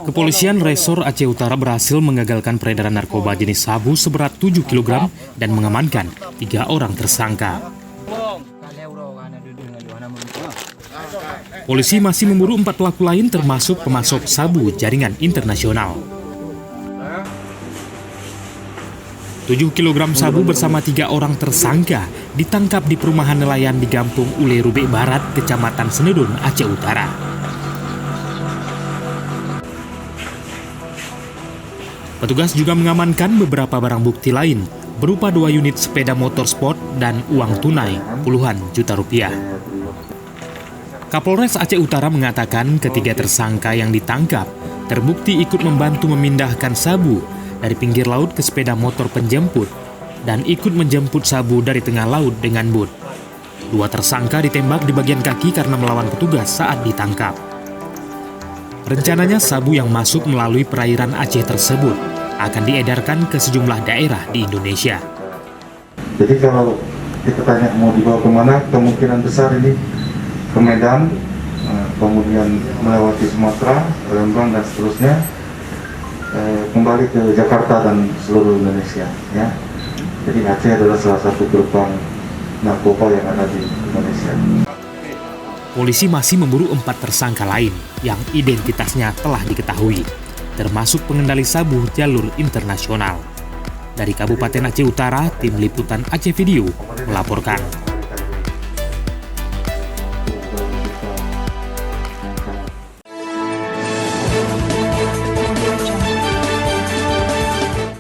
Kepolisian Resor Aceh Utara berhasil mengagalkan peredaran narkoba jenis sabu seberat 7 kg dan mengamankan 3 orang tersangka. Polisi masih memburu 4 pelaku lain termasuk pemasok sabu jaringan internasional. 7 kg sabu bersama 3 orang tersangka ditangkap di perumahan nelayan di Gampung Ule Rubek Barat, Kecamatan Senedun, Aceh Utara. Petugas juga mengamankan beberapa barang bukti lain berupa 2 unit sepeda motor sport dan uang tunai puluhan juta rupiah. Kapolres Aceh Utara mengatakan ketiga tersangka yang ditangkap terbukti ikut membantu memindahkan sabu dari pinggir laut ke sepeda motor penjemput dan ikut menjemput sabu dari tengah laut dengan bot. 2 tersangka ditembak di bagian kaki karena melawan petugas saat ditangkap. Rencananya sabu yang masuk melalui perairan Aceh tersebut akan diedarkan ke sejumlah daerah di Indonesia. Jadi kalau kita tanya mau dibawa kemana, kemungkinan besar ini ke Medan, kemudian melewati Sumatera, Palembang dan seterusnya, kembali ke Jakarta dan seluruh Indonesia. Ya. Jadi Aceh adalah salah satu gerbang narkoba yang ada di Indonesia. Polisi masih memburu 4 tersangka lain yang identitasnya telah diketahui, termasuk pengendali sabu jalur internasional. Dari Kabupaten Aceh Utara, tim liputan Aceh Video melaporkan.